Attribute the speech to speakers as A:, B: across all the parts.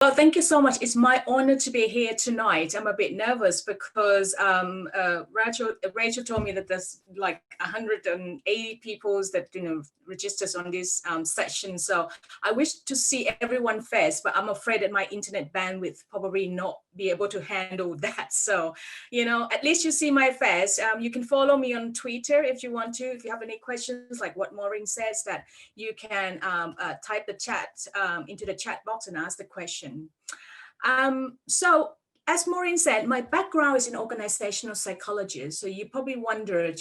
A: Well, thank you so much. It's my honor to be here tonight. I'm a bit nervous because Rachel told me that there's like 180 people that registers on this session. So I wish to see everyone first, but I'm afraid that my internet bandwidth probably not be able to handle that. So at least you see my face. You can follow me on Twitter if you want to. If you have any questions, like what Maureen says, that you can type the chat into the chat box and ask the question. So as Maureen said, my background is in organizational psychology. So you probably wondered,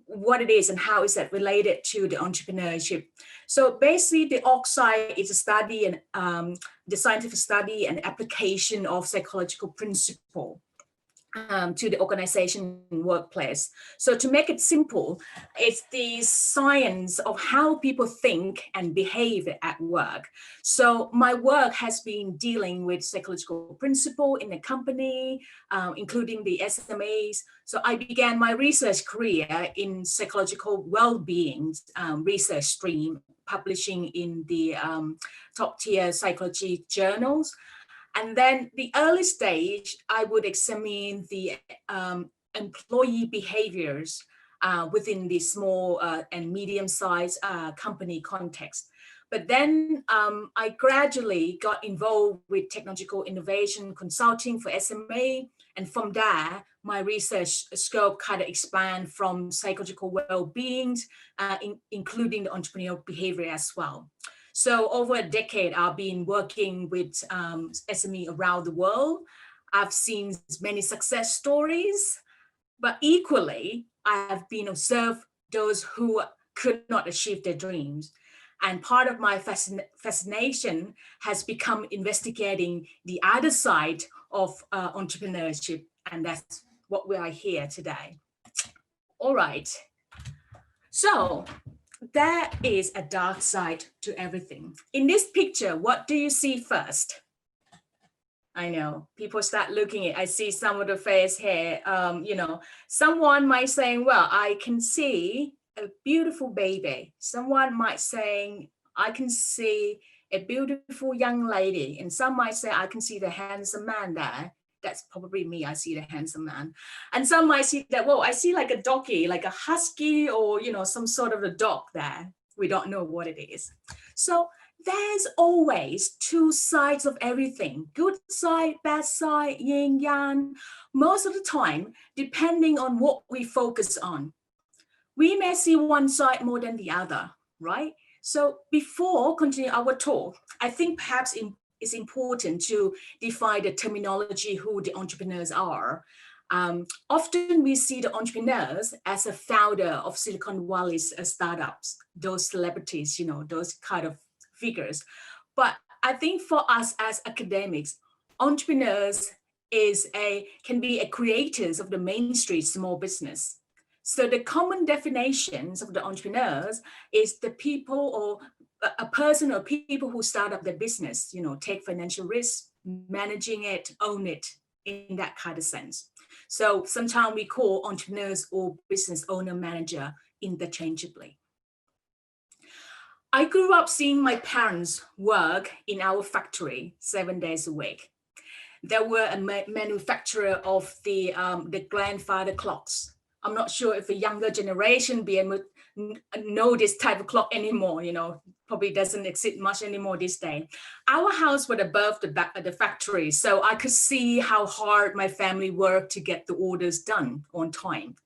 A: what it is and how is that related to the entrepreneurship. So basically the oxide is a study and the scientific study and application of psychological principle to the organization and workplace. So to make it simple, it's the science of how people think and behave at work. So my work has been dealing with psychological principle in the company, including the SMAs. So I began my research career in psychological well-being research stream, publishing in the top tier psychology journals. And then the early stage, I would examine the employee behaviors within the small and medium-sized company context. But then I gradually got involved with technological innovation consulting for SMA. And from there, my research scope kind of expand from psychological well-being, including the entrepreneurial behavior as well. So over a decade, I've been working with SME around the world. I've seen many success stories, but equally, I have been observed those who could not achieve their dreams. And part of my fascination has become investigating the other side of entrepreneurship, and that's what we are here today. All right. So there is a dark side to everything. In this picture, what do you see first? I know people start looking at, I see some of the face here, someone might say, well, I can see a beautiful baby. Someone might say, I can see a beautiful young lady. And some might say, I can see the handsome man there. That's probably me, I see the handsome man. And some might see that, whoa, I see like a doggy, like a husky or, some sort of a dog there. We don't know what it is. So there's always two sides of everything, good side, bad side, yin, yang. Most of the time, depending on what we focus on, we may see one side more than the other, right? So before continuing our talk, I think perhaps it's important to define the terminology who the entrepreneurs are. Often we see the entrepreneurs as a founder of Silicon Valley's startups, those celebrities, those kind of figures. But I think for us as academics, entrepreneurs can be creators of the Main Street small business. So the common definitions of the entrepreneurs is the people or a person or people who start up their business, take financial risk, managing it, own it in that kind of sense. So sometimes we call entrepreneurs or business owner manager interchangeably. I grew up seeing my parents work in our factory 7 days a week. They were a manufacturer of the grandfather clocks. I'm not sure if the younger generation be able to know this type of clock anymore, probably doesn't exist much anymore this day. Our house was above the factory, so I could see how hard my family worked to get the orders done on time.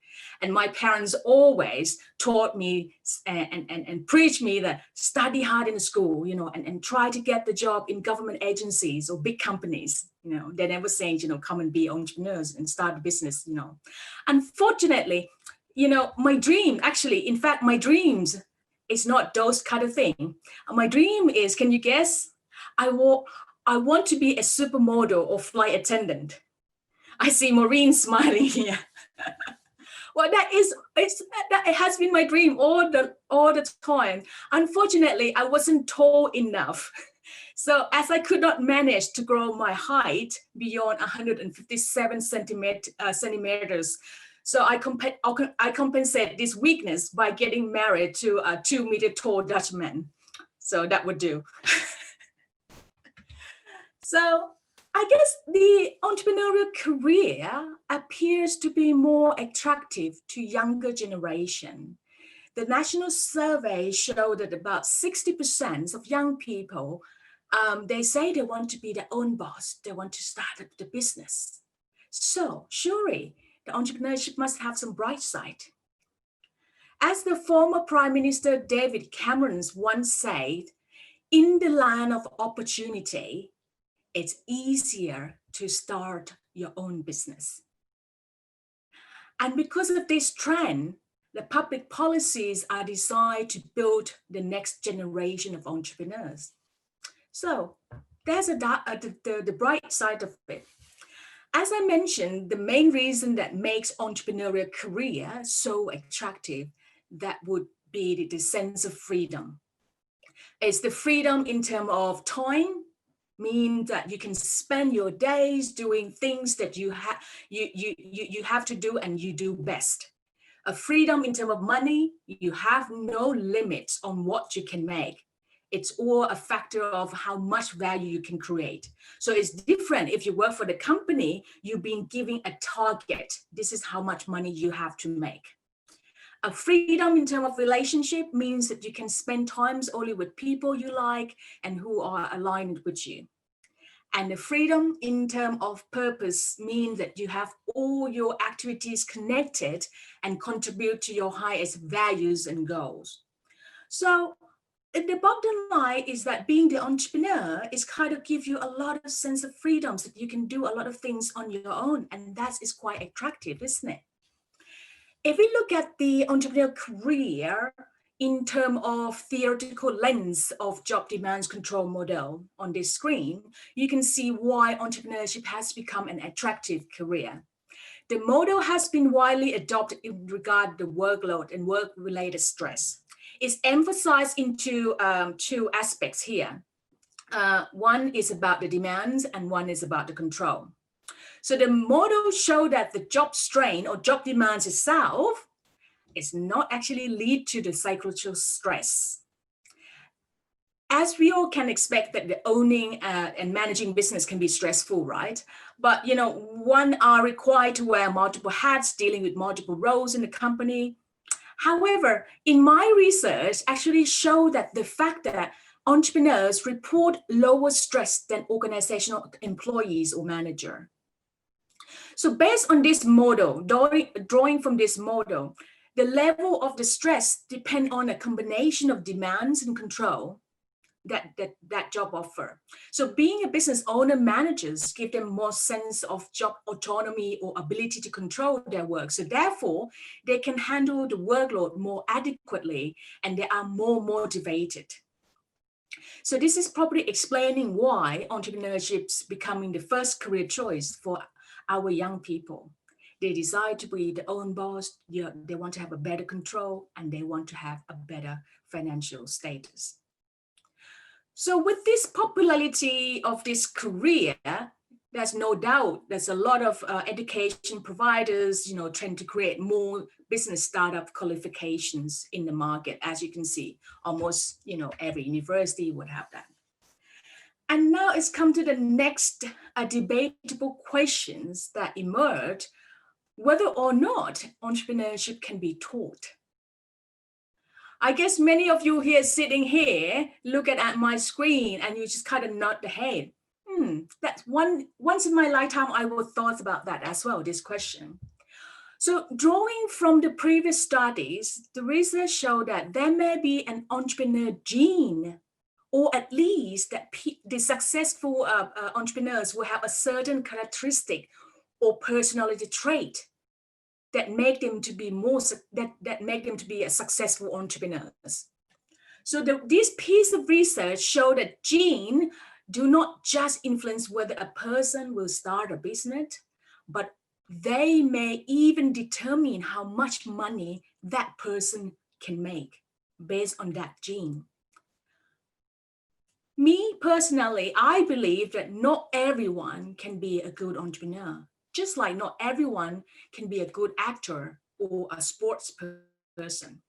A: And my parents always taught me and preached me that study hard in school, and try to get the job in government agencies or big companies. They never saying, come and be entrepreneurs and start a business, Unfortunately, my dream, actually, in fact, my dreams is not those kind of thing. My dream is, can you guess? I want to be a supermodel or flight attendant. I see Maureen smiling here. Well, it has been my dream all the time. Unfortunately, I wasn't tall enough. So as I could not manage to grow my height beyond 157 centimeters, so I compensate this weakness by getting married to a 2-meter tall Dutchman. So that would do. So I guess the entrepreneurial career appears to be more attractive to younger generation. The national survey showed that about 60% of young people, they say they want to be their own boss. They want to start up the business. So surely the entrepreneurship must have some bright side. As the former Prime Minister David Cameron once said, in the land of opportunity, it's easier to start your own business. And because of this trend, the public policies are designed to build the next generation of entrepreneurs. So there's the bright side of it. As I mentioned, the main reason that makes entrepreneurial career so attractive, that would be the sense of freedom. It's the freedom in terms of time, mean that you can spend your days doing things that you have to do and you do best. A freedom in terms of money, you have no limits on what you can make. It's all a factor of how much value you can create. So it's different if you work for the company, you've been given a target. This is how much money you have to make. A freedom in terms of relationship means that you can spend times only with people you like and who are aligned with you. And the freedom in terms of purpose means that you have all your activities connected and contribute to your highest values and goals. So the bottom line is that being the entrepreneur is kind of give you a lot of sense of freedoms, that you can do a lot of things on your own. And that is quite attractive, isn't it? If we look at the entrepreneurial career in terms of theoretical lens of job demands control model on this screen, you can see why entrepreneurship has become an attractive career. The model has been widely adopted in regard to workload and work-related stress. It's emphasized into two aspects here. One is about the demands and one is about the control. So the model showed that the job strain or job demands itself is not actually lead to the psychological stress. As we all can expect that the owning and managing business can be stressful, right? But one are required to wear multiple hats, dealing with multiple roles in the company. However, in my research actually showed that the fact that entrepreneurs report lower stress than organizational employees or manager. So based on this model, drawing from this model, the level of the stress depends on a combination of demands and control that job offer. So being a business owner, managers give them more sense of job autonomy or ability to control their work. So therefore, they can handle the workload more adequately and they are more motivated. So this is probably explaining why entrepreneurship is becoming the first career choice for our young people. They decide to be their own boss, they want to have a better control, and they want to have a better financial status. So with this popularity of this career, there's no doubt there's a lot of education providers, trying to create more business startup qualifications in the market. As you can see, almost, every university would have that. And now it's come to the next debatable questions that emerge, whether or not entrepreneurship can be taught. I guess many of you here sitting here, looking at my screen and you just kind of nod the head. That's once in my lifetime, I would thought about that as well, this question. So drawing from the previous studies, the research showed that there may be an entrepreneur gene, or at least that the successful entrepreneurs will have a certain characteristic or personality trait that make them to be a successful entrepreneurs. So this piece of research showed that genes do not just influence whether a person will start a business, but they may even determine how much money that person can make based on that gene. Me personally, I believe that not everyone can be a good entrepreneur, just like not everyone can be a good actor or a sports person.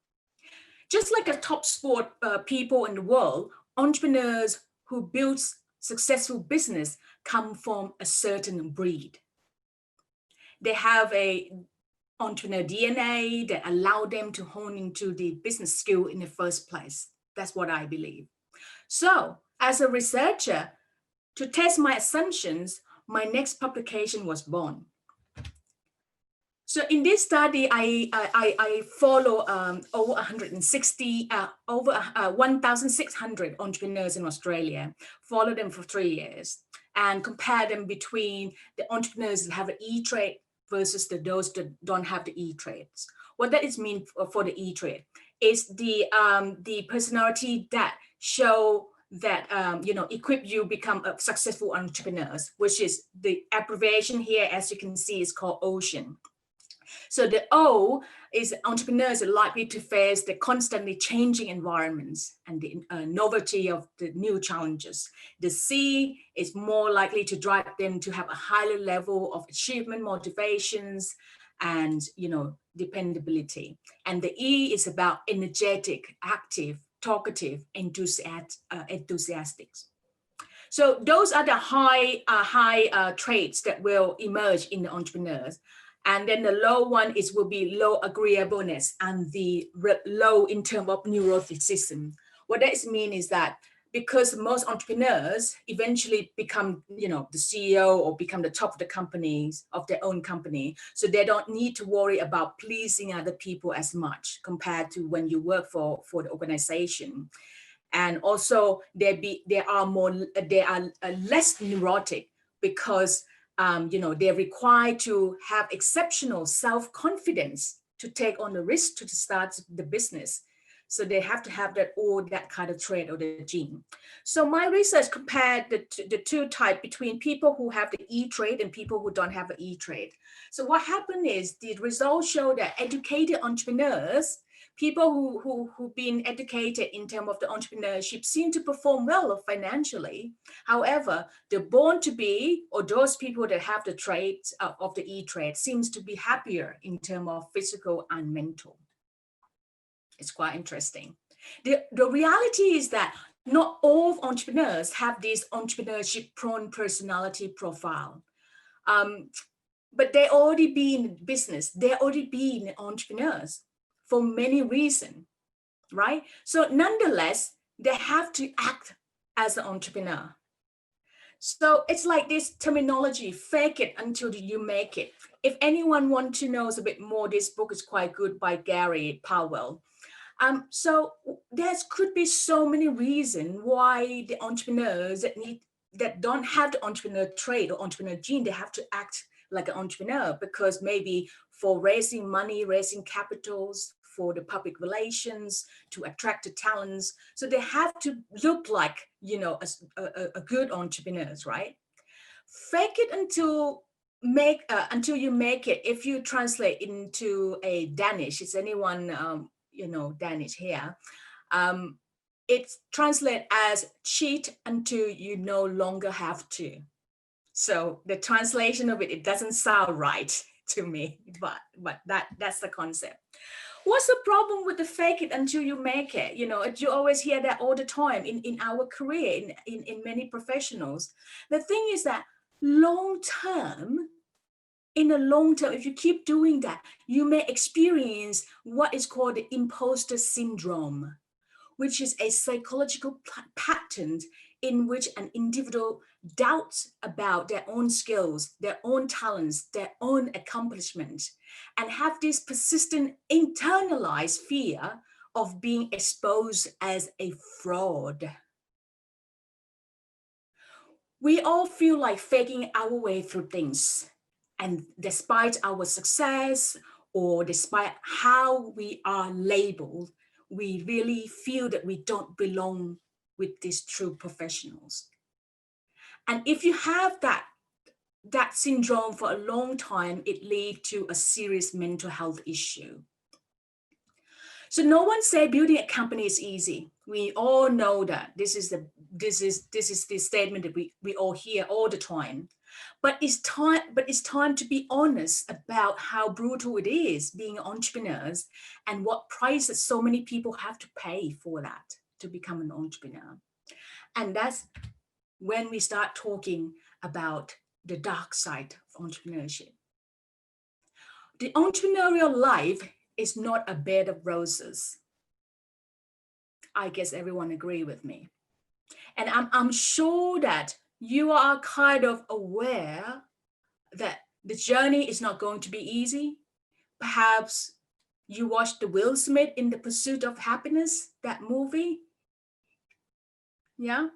A: Just like a top sport people in the world, entrepreneurs who build successful business come from a certain breed. They have a entrepreneur DNA that allow them to hone into the business skill in the first place. That's what I believe. So as a researcher, to test my assumptions, my next publication was born. So in this study, I follow over 1,600 entrepreneurs in Australia, follow them for 3 years, and compare them between the entrepreneurs that have an E-trait versus those that don't have the E-traits. What that is mean for the E-trait is the personality that show that equip you become a successful entrepreneurs, which is the abbreviation here, as you can see, is called OCEAN. So the O is entrepreneurs are likely to face the constantly changing environments and the novelty of the new challenges. The C is more likely to drive them to have a higher level of achievement, motivations, and dependability. And the E is about energetic, active, talkative, enthusiastic. So those are the high traits that will emerge in the entrepreneurs. And then the low one will be low agreeableness and the low in terms of neuroticism. What that means is that because most entrepreneurs eventually become, the CEO or become the top of the companies of their own company, so they don't need to worry about pleasing other people as much compared to when you work for the organization. And also they are less neurotic because they're required to have exceptional self-confidence to take on the risk to start the business. So they have to have that kind of trait or the gene. So my research compared the two types between people who have the E trait and people who don't have the E trait. So what happened is the results show that educated entrepreneurs, people who've been educated in terms of the entrepreneurship, seem to perform well financially. However, the born to be, or those people that have the traits of the E trait, seems to be happier in terms of physical and mental. It's quite interesting. The reality is that not all entrepreneurs have this entrepreneurship prone personality profile. But they already be in business, they already be entrepreneurs for many reasons, right? So nonetheless, they have to act as an entrepreneur. So it's like this terminology, fake it until you make it. If anyone wants to know a bit more, this book is quite good by Gary Powell. So there could be so many reasons why the entrepreneurs that don't have the entrepreneur trait or entrepreneur gene, they have to act like an entrepreneur, because maybe for raising money, raising capitals, for the public relations, to attract the talents. So they have to look like, a good entrepreneurs, right? Fake it until you make it. If you translate into a Danish, is anyone, Danish here? It's translated as cheat until you no longer have to. So the translation of it doesn't sound right to me, but that's the concept. What's the problem with the fake it until you make it? You always hear that all the time in our career, in many professionals. The thing is that in the long term, if you keep doing that, you may experience what is called the imposter syndrome, which is a psychological pattern in which an individual doubts about their own skills, their own talents, their own accomplishments, and have this persistent internalized fear of being exposed as a fraud. We all feel like faking our way through things. And despite our success, or despite how we are labeled, we really feel that we don't belong with these true professionals. And if you have that syndrome for a long time, it leads to a serious mental health issue. So no one said building a company is easy. We all know that. This is the statement that we all hear all the time. But it's time to be honest about how brutal it is being entrepreneurs and what prices so many people have to pay for that to become an entrepreneur. And that's when we start talking about the dark side of entrepreneurship. The entrepreneurial life is not a bed of roses. I guess everyone agree with me. And I'm sure that you are kind of aware that the journey is not going to be easy. Perhaps you watched the Will Smith in The Pursuit of Happiness, that movie. Yeah.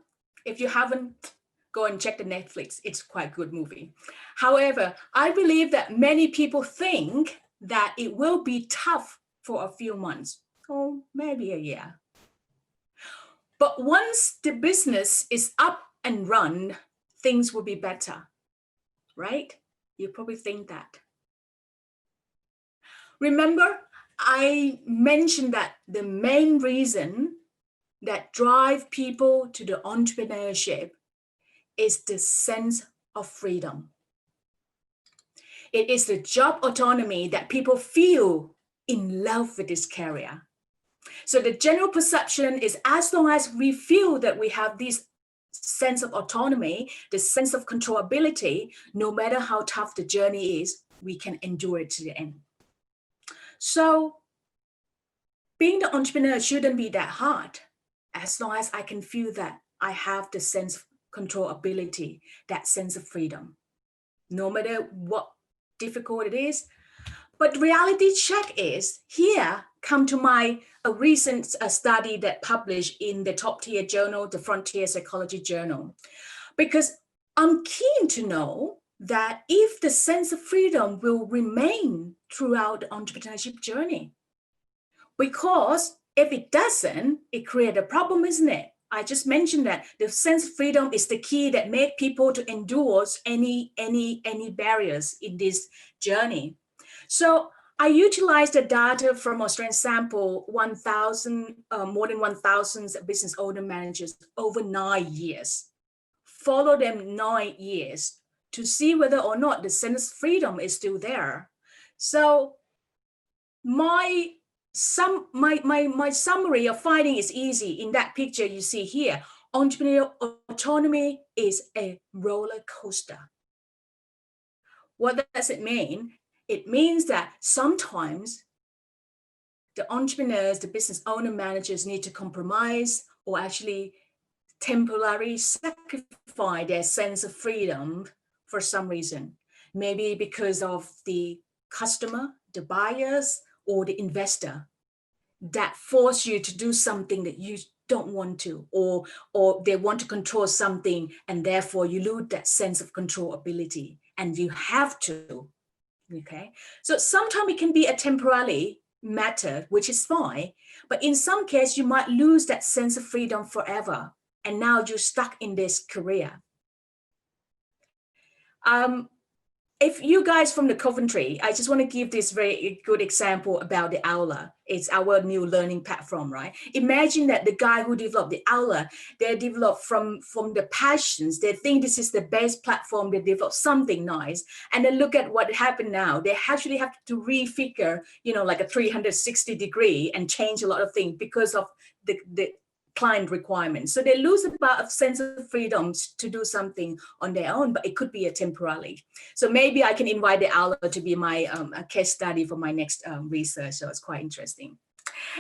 A: If you haven't, go and check the Netflix. It's quite a good movie. However, I believe that many people think that it will be tough for a few months or maybe a year. But once the business is up and run, things will be better, right? You probably think that. Remember, I mentioned that the main reason that drive people to the entrepreneurship is the sense of freedom. It is the job autonomy that people feel in love with this career. So the general perception is, as long as we feel that we have this sense of autonomy, the sense of controllability, no matter how tough the journey is, we can endure it to the end. So being the entrepreneur shouldn't be that hard, as long as I can feel that I have the sense of controllability, that sense of freedom, no matter what difficult it is. But the reality check is, here come to my recent study that published in the top tier journal, the Frontier Psychology Journal, because I'm keen to know that if the sense of freedom will remain throughout the entrepreneurship journey. Because if it doesn't, it creates a problem, isn't it? I just mentioned that the sense of freedom is the key that make people to endure any barriers in this journey. So I utilized the data from Australian sample 1,000, more than 1,000 business owner managers over 9 years. Follow them 9 years to see whether or not the sense of freedom is still there. So my summary of finding is easy. In that picture you see here, entrepreneurial autonomy is a roller coaster. What does it mean? It means that sometimes the entrepreneurs, the business owner managers need to compromise or actually temporarily sacrifice their sense of freedom for some reason. Maybe because of the customer, the buyers, or the investor that force you to do something that you don't want to, or they want to control something, and therefore you lose that sense of controllability and you have to. Okay, so sometimes it can be a temporary matter, which is fine, but in some case you might lose that sense of freedom forever, and now you're stuck in this career. If you guys from the Coventry, I just want to give this very good example about the Aula. It's our new learning platform, right? Imagine that the guy who developed the Aula, they developed from the passions. They think this is the best platform. They develop something nice. And then look at what happened now. They actually have to refigure, like a 360 degree and change a lot of things because of the client requirements. So they lose about a sense of freedom to do something on their own, but it could be a temporarily. So maybe I can invite the Aula to be my a case study for my next research. So it's quite interesting.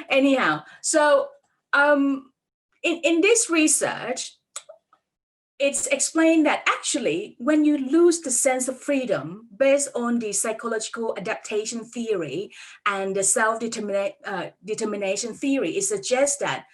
A: Anyhow, so in this research, it's explained that actually when you lose the sense of freedom based on the psychological adaptation theory and the self-determination theory, it suggests that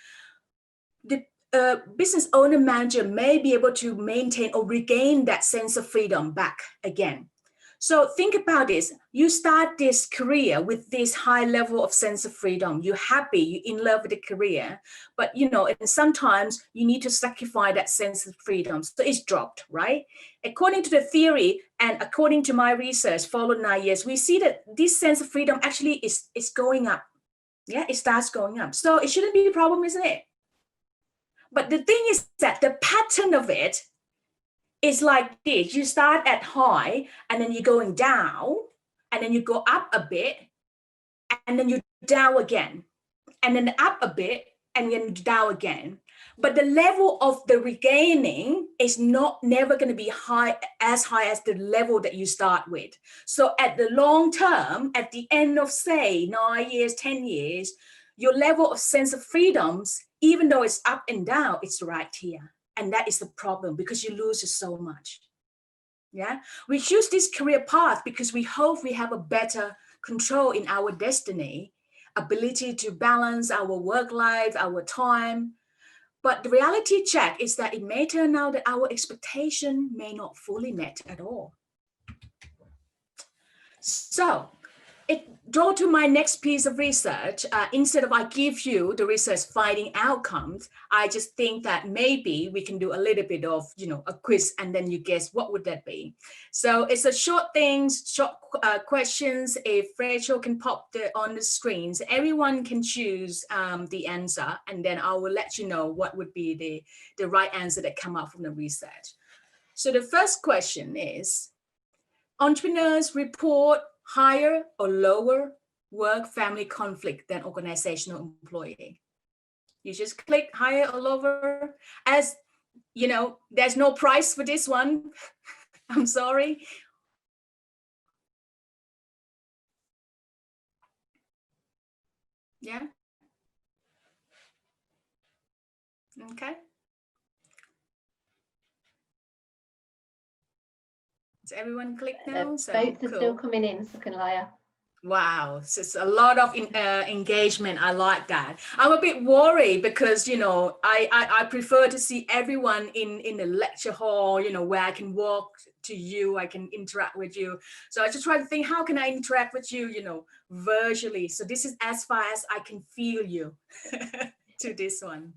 A: the business owner manager may be able to maintain or regain that sense of freedom back again. So think about this. You start this career with this high level of sense of freedom. You're happy, you're in love with the career, but and sometimes you need to sacrifice that sense of freedom. So it's dropped, right? According to the theory and according to my research, followed 9 years, we see that this sense of freedom actually is going up. Yeah, it starts going up. So it shouldn't be a problem, isn't it? But the thing is that the pattern of it is like this. You start at high and then you're going down and then you go up a bit and then you're down again and then up a bit and then down again. but the level of the regaining is never going to be as high as the level that you start with. So at the long term, at the end of say 9 years, 10 years, your level of sense of freedoms, even though it's up and down, it's right here. And that is the problem, because you lose so much. Yeah, we choose this career path because we hope we have a better control in our destiny, ability to balance our work life, our time. But the reality check is that it may turn out that our expectation may not fully met at all. So it draw to my next piece of research. Instead of I give you the research finding outcomes, I just think that maybe we can do a little bit of, a quiz, and then you guess what would that be. So it's a short things, short questions. If Rachel can pop on the screens, everyone can choose the answer, and then I will let you know what would be the right answer that come out from the research. So the first question is, entrepreneurs report higher or lower work-family conflict than organizational employee. You just click higher or lower. As you know, there's no price for this one. I'm sorry. Yeah. Okay. Does everyone click now?
B: So votes are still coming in, Sukanlaya.
A: Wow, so it's a lot of engagement. I like that. I'm a bit worried because, I prefer to see everyone in the lecture hall, where I can walk to you, I can interact with you. So I just try to think, how can I interact with you, virtually? So this is as far as I can feel you to this one.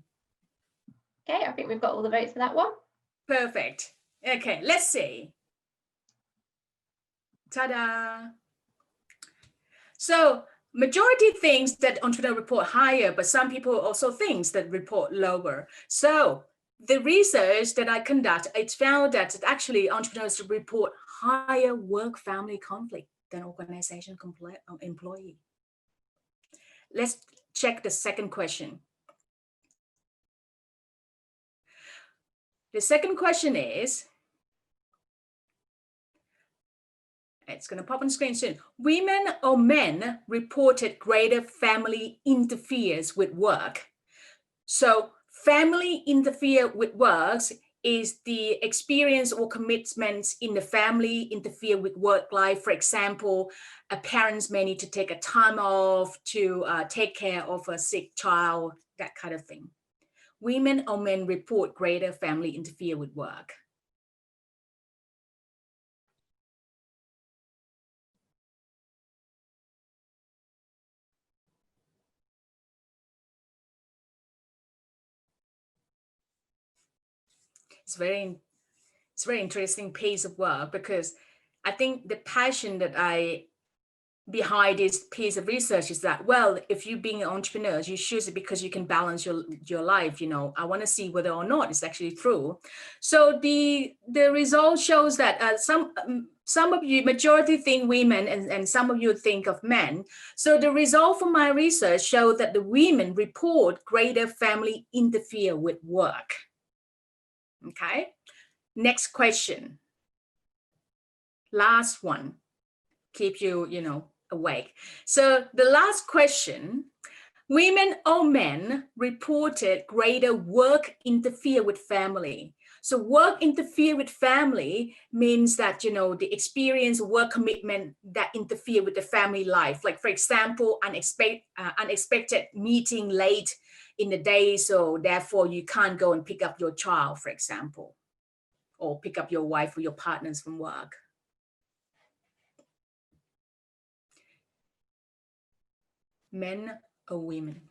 B: Okay, I think we've got all the votes for that one.
A: Perfect. Okay, let's see. Ta-da. So majority thinks that entrepreneurs report higher, but some people also thinks that report lower. So the research that I conduct, it's found that actually entrepreneurs report higher work-family conflict than organization employee. Let's check the second question. The second question is, it's going to pop on screen soon. Women or men reported greater family interference with work. So family interfere with works is the experience or commitments in the family interfere with work life. For example, a parents may need to take a time off to take care of a sick child, that kind of thing. Women or men report greater family interfere with work. It's very interesting piece of work, because I think the passion that behind this piece of research is that, well, if you being an entrepreneur, you choose it because you can balance your life. I want to see whether or not it's actually true. So the result shows that some of you, majority think women, and some of you think of men. So the result from my research showed that the women report greater family interfere with work. Okay, next question. Last one. Keep you, awake. So the last question, women or men reported greater work interfere with family. So work interfere with family means that, the experience work commitment that interfere with the family life. Like, for example, unexpected meeting late in the day, so therefore you can't go and pick up your child, for example, or pick up your wife or your partners from work. Men or women?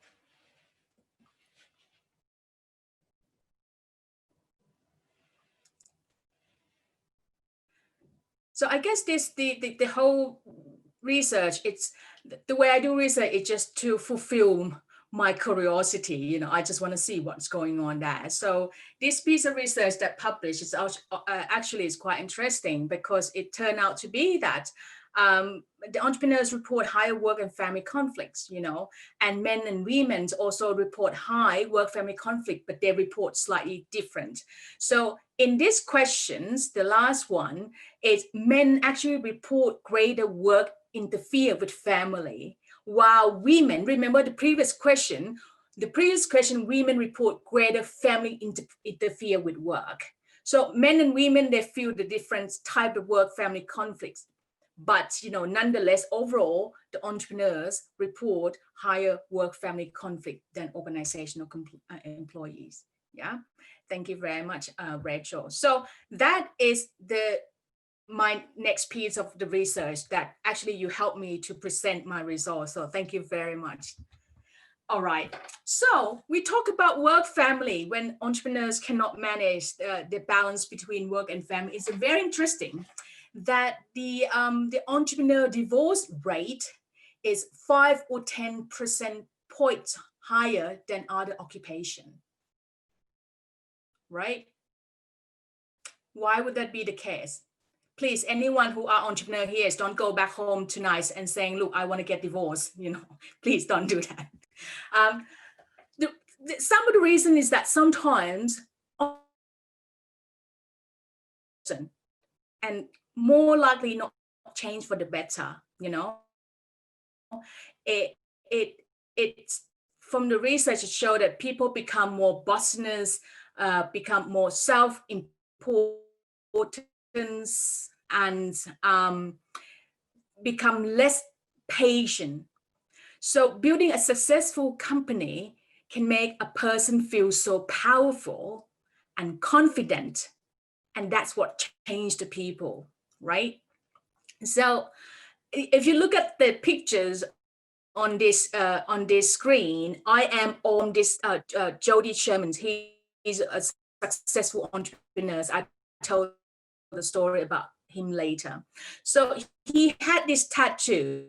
A: So I guess the whole research, it's the way I do research, it's just to fulfill my curiosity. I just want to see what's going on there. So this piece of research that published is actually is quite interesting, because it turned out to be that The entrepreneurs report higher work and family conflicts, and men and women also report high work family conflict, but they report slightly different. So in these questions, the last one is men actually report greater work interfere with family, while women, remember the previous question, women report greater family interfere with work. So men and women, they feel the different type of work family conflicts. But nonetheless, overall, the entrepreneurs report higher work family conflict than organizational employees. Yeah, thank you very much, Rachel. So that is my next piece of the research that actually you helped me to present my results. So thank you very much. All right, so we talk about work family when entrepreneurs cannot manage the balance between work and family. It's very interesting that the entrepreneur divorce rate is 5 or 10% points higher than other occupation, right? Why would that be the case? Please, anyone who are entrepreneur here, don't go back home tonight and saying, look, I want to get divorced, please don't do that. Some of the reason is that sometimes, and more likely not change for the better, it's from the research it showed that people become more bossiness, become more self-importance, and become less patient. So building a successful company can make a person feel so powerful and confident, and that's what changed the people, right? So if you look at the pictures on this screen, I am on this Jody Sherman. He's a successful entrepreneur. I told the story about him later. So he had this tattoo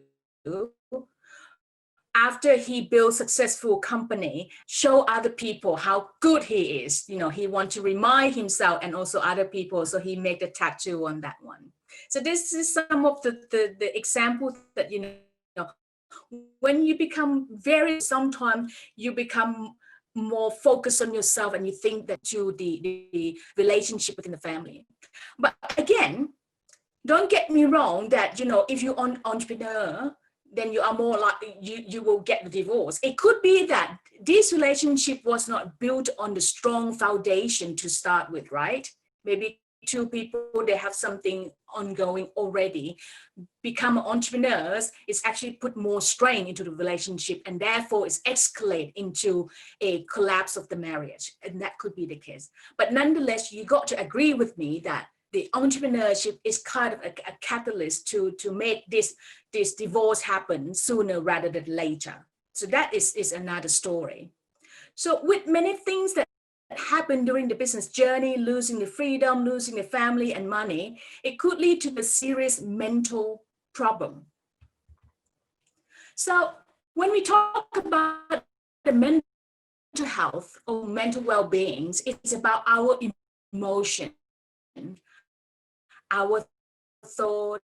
A: after he built successful company, show other people how good he is. He wants to remind himself and also other people. So he made a tattoo on that one. So this is some of the examples that, when you become sometimes you become more focused on yourself and you think that to the relationship within the family. But again, don't get me wrong that, if you're an entrepreneur, then you are more likely you will get the divorce. It could be that this relationship was not built on the strong foundation to start with, right? Maybe two people, they have something ongoing already. Become entrepreneurs, it's actually put more strain into the relationship, and therefore it's escalate into a collapse of the marriage. And that could be the case. But nonetheless, you got to agree with me that the entrepreneurship is kind of a catalyst to make this divorce happen sooner rather than later. So that is another story. So with many things that happen during the business journey, losing the freedom, losing the family and money, it could lead to a serious mental problem. So when we talk about the mental health or mental well-being, it's about our emotion, our thought,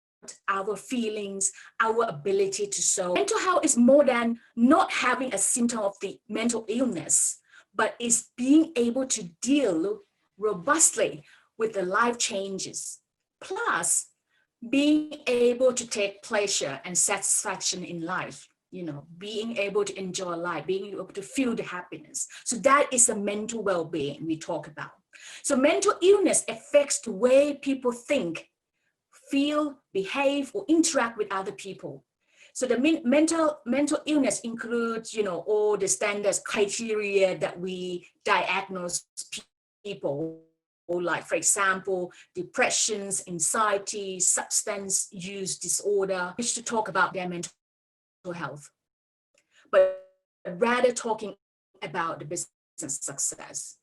A: our feelings, our ability to solve. Mental health is more than not having a symptom of the mental illness, but is being able to deal robustly with the life changes, plus being able to take pleasure and satisfaction in life, being able to enjoy life, being able to feel the happiness. So that is the mental well-being we talk about. So mental illness affects the way people think, feel, behave, or interact with other people. So the mental illness includes, all the standard criteria that we diagnose people, or like, for example, depressions, anxiety, substance use disorder, which to talk about their mental health, but rather talking about the business success.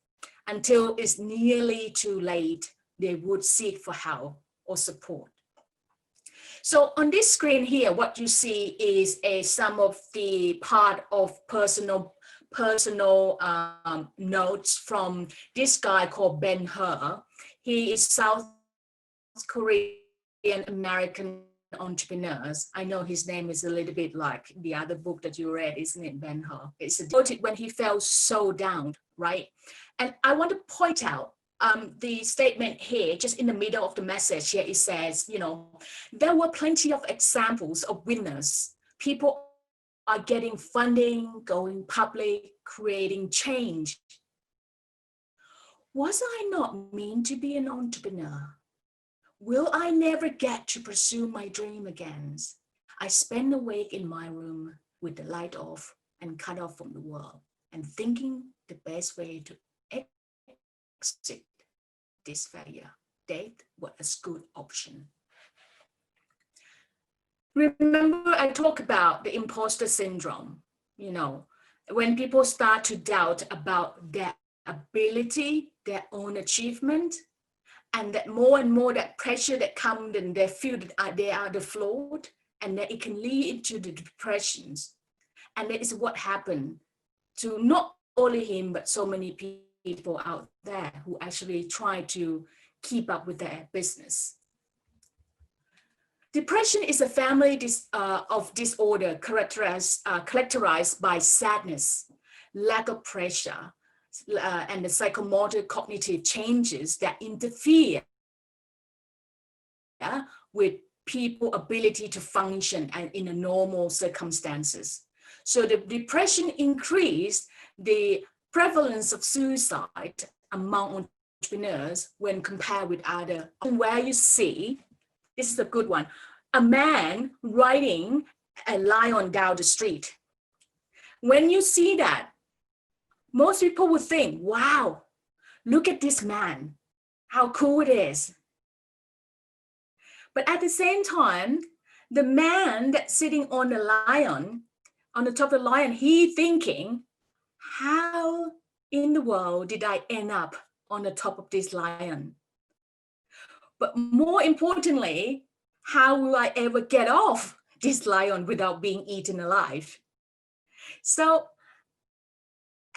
A: Until it's nearly too late, they would seek for help or support. So on this screen here, what you see is some of the part of personal notes from this guy called Ben Hur. He is South Korean American Entrepreneurs. I know his name is a little bit like the other book that you read, isn't it, Ben-Hur? It's devoted when he felt so down, right? And I want to point out the statement here, just in the middle of the message here, it says, there were plenty of examples of winners. People are getting funding, going public, creating change. Was I not meant to be an entrepreneur? Will I never get to pursue my dream again? I spend a week in my room with the light off and cut off from the world and thinking the best way to exit this failure. Death was a good option. Remember, I talked about the imposter syndrome, when people start to doubt about their ability, their own achievement, and that more and more that pressure that comes and they feel that they are the flawed, and that it can lead into the depressions. And that is what happened to not only him, but so many people out there who actually try to keep up with their business. Depression is a family of disorder characterized by sadness, lack of pressure, and the psychomotor cognitive changes that interfere with people's ability to function and in a normal circumstances. So the depression increased the prevalence of suicide among entrepreneurs when compared with other, where you see, this is a good one, a man riding a lion down the street. When you see that, most people would think, wow, look at this man, how cool it is. But at the same time, the man that's sitting on the lion, on the top of the lion, he thinking, how in the world did I end up on the top of this lion? But more importantly, how will I ever get off this lion without being eaten alive? So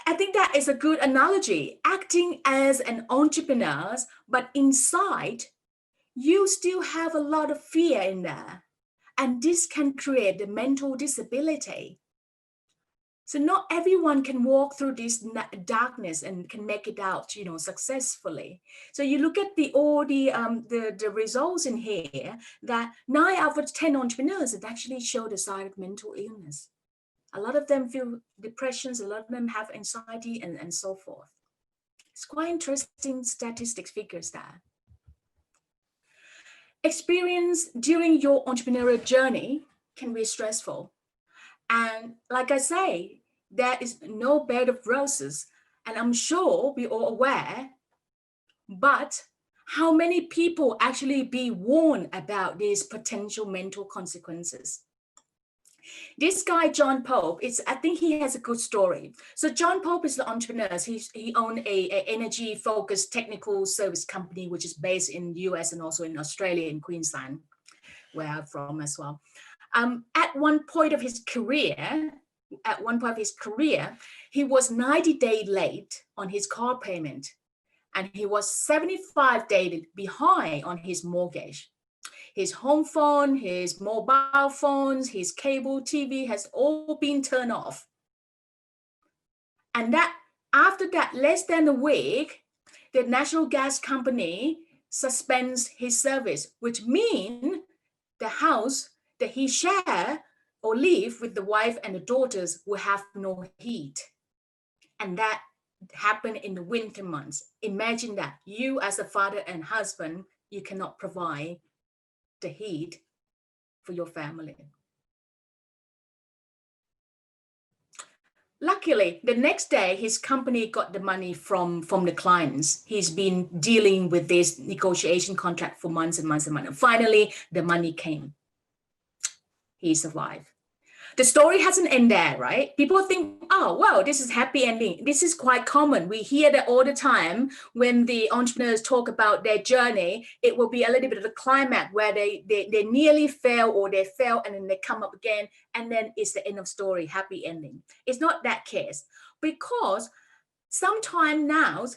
A: I think that is a good analogy, acting as an entrepreneur, but inside, you still have a lot of fear in there. And this can create the mental disability. So not everyone can walk through this darkness and can make it out, successfully. So you look at all the results in here, that 9 out of 10 entrepreneurs that actually show the sign of mental illness. A lot of them feel depressions, a lot of them have anxiety and so forth. It's quite interesting statistics figures there. Experience during your entrepreneurial journey can be stressful. And like I say, there is no bed of roses. And I'm sure we're all aware, but how many people actually be warned about these potential mental consequences? This guy, John Pope, I think he has a good story. So John Pope is the entrepreneur. He owned a energy-focused technical service company, which is based in the US and also in Australia, in Queensland, where I'm from as well. At one point of his career, he was 90 days late on his car payment, and he was 75 days behind on his mortgage. His home phone, his mobile phones, his cable TV has all been turned off. And that after that, less than a week, the national gas company suspends his service, which means the house that he share or live with the wife and the daughters will have no heat. And that happened in the winter months. Imagine that you as a father and husband, you cannot provide the heat for your family. Luckily, the next day, his company got the money from the clients. He's been dealing with this negotiation contract for months and months and months. And finally, the money came. He survived. The story hasn't ended there, right? People think, oh, wow, this is happy ending. This is quite common. We hear that all the time when the entrepreneurs talk about their journey. It will be a little bit of a climax where they nearly fail or they fail and then they come up again. And then it's the end of story, happy ending. It's not that case, because sometime now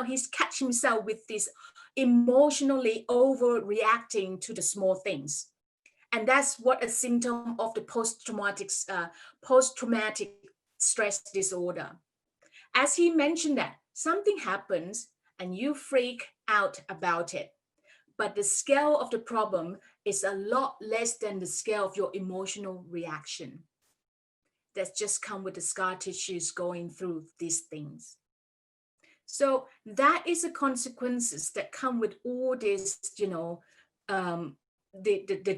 A: he's catch himself with this emotionally overreacting to the small things. And that's what a symptom of the post-traumatic stress disorder. As he mentioned that something happens and you freak out about it, but the scale of the problem is a lot less than the scale of your emotional reaction. That's just come with the scar tissues going through these things. So that is the consequences that come with all this, the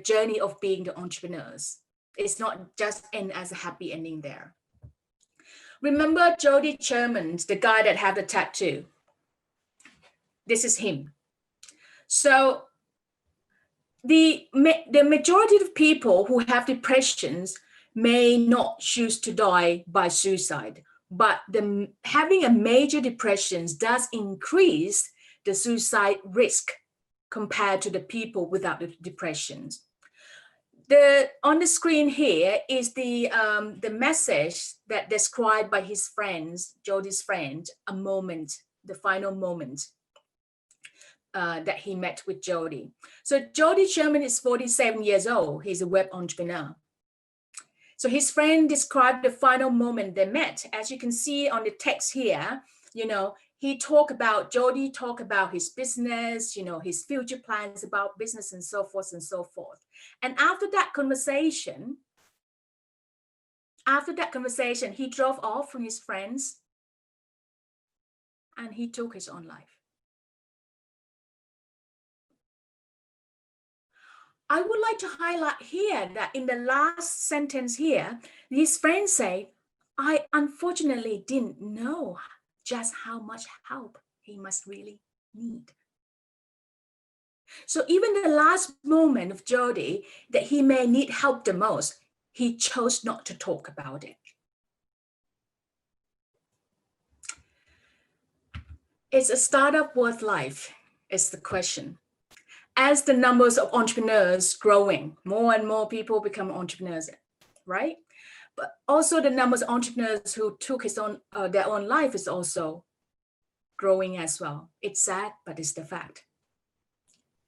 A: journey of being the entrepreneurs. It's not just end as a happy ending there. Remember Jody Sherman, the guy that had the tattoo? This is him. So the majority of people who have depressions may not choose to die by suicide, but having a major depression does increase the suicide risk compared to the people without the depressions. On the screen here is the message that described by his friends, Jody's friend, a moment, the final moment that he met with Jody. So Jody Sherman is 47 years old. He's a web entrepreneur. So his friend described the final moment they met. As you can see on the text here, Jody talked about his business, his future plans about business and so forth and so forth. And after that conversation, he drove off from his friends and he took his own life. I would like to highlight here that in the last sentence here, his friends say, I unfortunately didn't know just how much help he must really need. So even the last moment of Jody that he may need help the most, he chose not to talk about it. Is a startup worth life? Is the question. As the numbers of entrepreneurs growing, more and more people become entrepreneurs, right? But also the numbers of entrepreneurs who took their own life is also growing as well. It's sad, but it's the fact.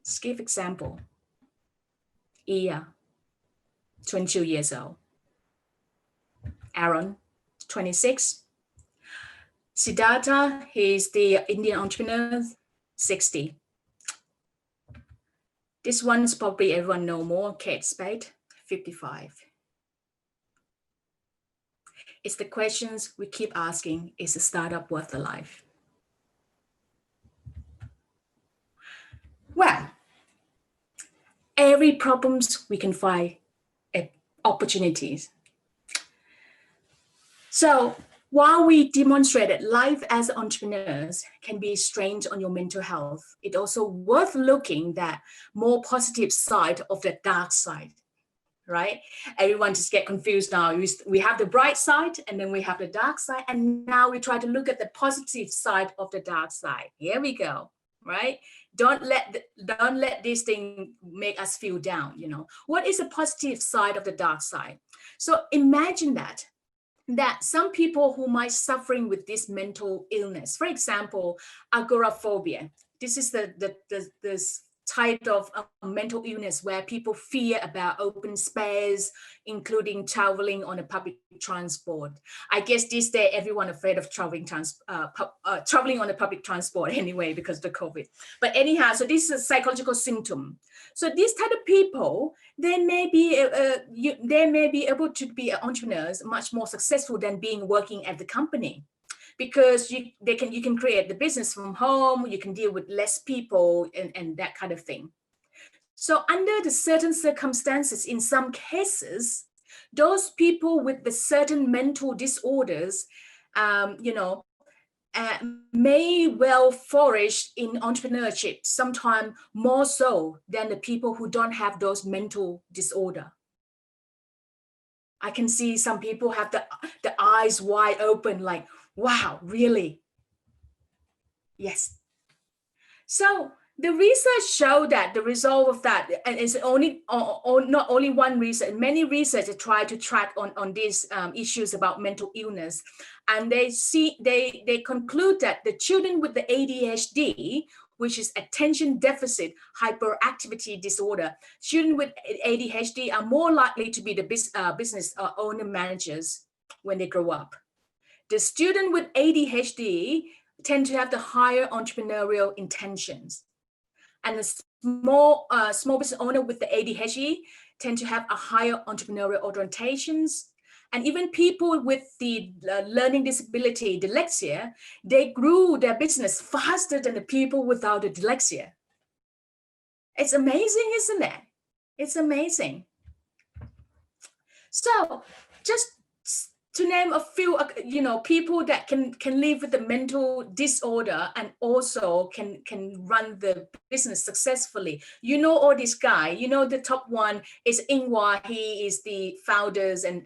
A: Let's give example. Iya, 22 years old. Aaron, 26. Siddhartha, he's the Indian entrepreneur, 60. This one's probably everyone know more, Kate Spade, 55. It's the questions we keep asking, is a startup worth the life? Well, every problems we can find opportunities. So while we demonstrated life as entrepreneurs can be strained on your mental health, it's also worth looking at more positive side of the dark side, right? Everyone just get confused now. We have the bright side and then we have the dark side. And now we try to look at the positive side of the dark side. Here we go, right? Don't let this thing make us feel down, What is the positive side of the dark side? So imagine that some people who might suffering with this mental illness, for example, agoraphobia. This is the type of mental illness where people fear about open space, including traveling on a public transport. I guess this day everyone afraid of traveling on a public transport anyway because of the COVID. But anyhow, so this is a psychological symptom. So these type of people, they may be able to be entrepreneurs much more successful than working at the company. Because you can create the business from home, you can deal with less people and that kind of thing. So under the certain circumstances, in some cases, those people with the certain mental disorders, may well flourish in entrepreneurship, sometimes more so than the people who don't have those mental disorder. I can see some people have the eyes wide open, like, wow, really? Yes. So the research showed that the result of that, and it's not only one research, many research try to track on these issues about mental illness, and they conclude that the children with the ADHD, which is attention deficit hyperactivity disorder. Students with ADHD are more likely to be the business owner managers when they grow up. The student with ADHD tend to have the higher entrepreneurial intentions. And the small business owner with the ADHD tend to have a higher entrepreneurial orientations. And even people with the learning disability, dyslexia, they grew their business faster than the people without the dyslexia. It's amazing, isn't it? It's amazing. So just to name a few, people that can live with a mental disorder and also can run the business successfully. You know, all these guys, the top one is Ingwa. He is the founders and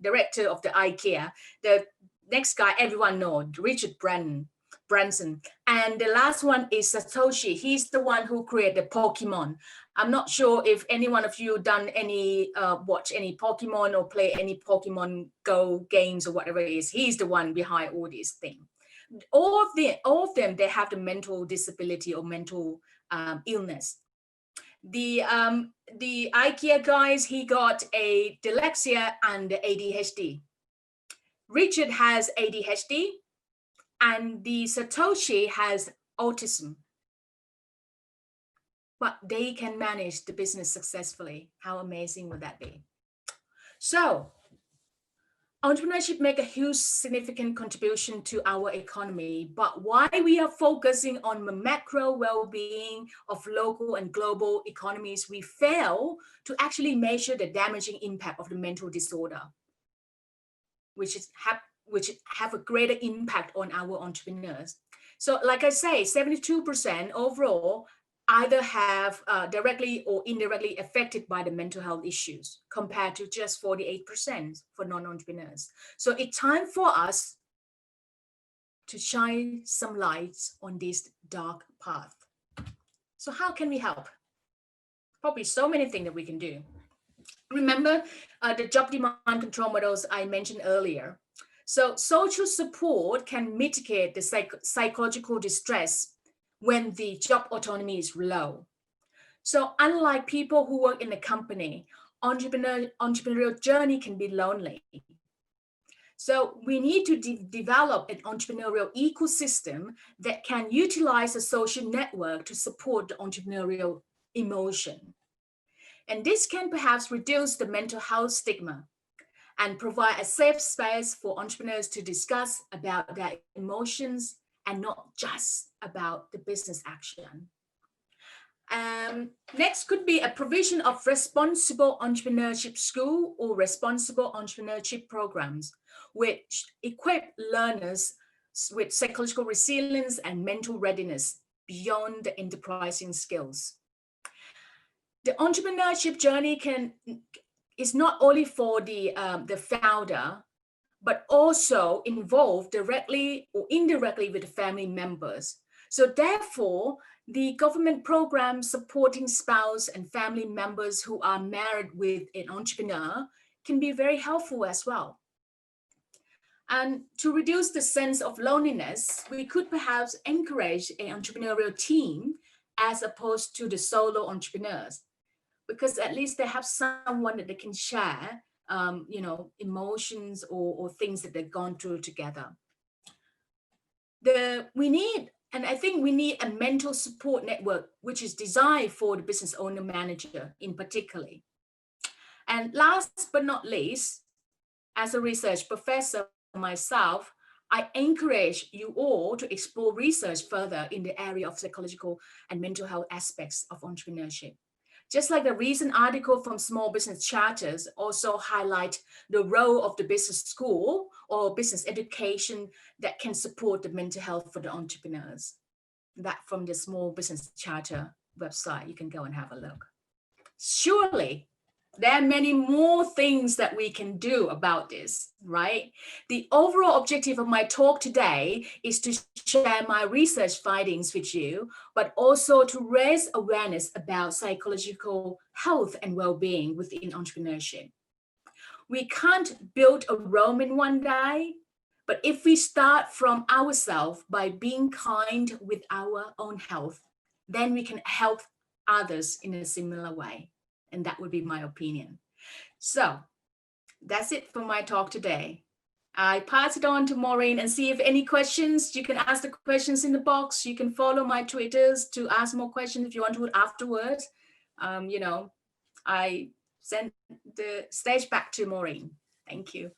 A: director of the IKEA. The next guy, everyone knows, Richard Branson. And the last one is Satoshi. He's the one who created Pokemon. I'm not sure if any one of you done any, watch any Pokemon or play any Pokemon Go games or whatever it is. He's the one behind all these things. All of them, they have the mental disability or mental illness. The IKEA guys, he got a dyslexia and ADHD. Richard has ADHD and the Satoshi has autism. But they can manage the business successfully. How amazing would that be? So entrepreneurship make a huge significant contribution to our economy, but why we are focusing on the macro well-being of local and global economies, we fail to actually measure the damaging impact of the mental disorder, which have a greater impact on our entrepreneurs. So like I say, 72% overall either have directly or indirectly affected by the mental health issues, compared to just 48% for non-entrepreneurs. So it's time for us to shine some lights on this dark path. So how can we help? Probably so many things that we can do. Remember the job demand control models I mentioned earlier. So social support can mitigate the psychological distress when the job autonomy is low. So unlike people who work in a company, entrepreneurial journey can be lonely. So we need to develop an entrepreneurial ecosystem that can utilize a social network to support the entrepreneurial emotion. And this can perhaps reduce the mental health stigma and provide a safe space for entrepreneurs to discuss about their emotions and not just about the business action. Next could be a provision of responsible entrepreneurship school or responsible entrepreneurship programs, which equip learners with psychological resilience and mental readiness beyond the enterprising skills. The entrepreneurship journey is not only for the founder, but also involved directly or indirectly with the family members. So therefore, the government programs supporting spouse and family members who are married with an entrepreneur can be very helpful as well. And to reduce the sense of loneliness, we could perhaps encourage an entrepreneurial team as opposed to the solo entrepreneurs, because at least they have someone that they can share emotions or things that they've gone through together. I think we need a mental support network, which is designed for the business owner manager in particular. And last but not least, as a research professor myself, I encourage you all to explore research further in the area of psychological and mental health aspects of entrepreneurship. Just like the recent article from Small Business Charters also highlight the role of the business school or business education that can support the mental health for the entrepreneurs. That from the Small Business Charter website, you can go and have a look. Surely, there are many more things that we can do about this, right? The overall objective of my talk today is to share my research findings with you, but also to raise awareness about psychological health and well-being within entrepreneurship. We can't build a Rome in one day, But if we start from ourselves by being kind with our own health, then we can help others in a similar way. And that would be my opinion. So that's it for my talk today. I pass it on to Maureen and see if any questions. You can ask the questions in the box. You can follow my Twitters to ask more questions if you want to afterwards. I send the stage back to Maureen. Thank you.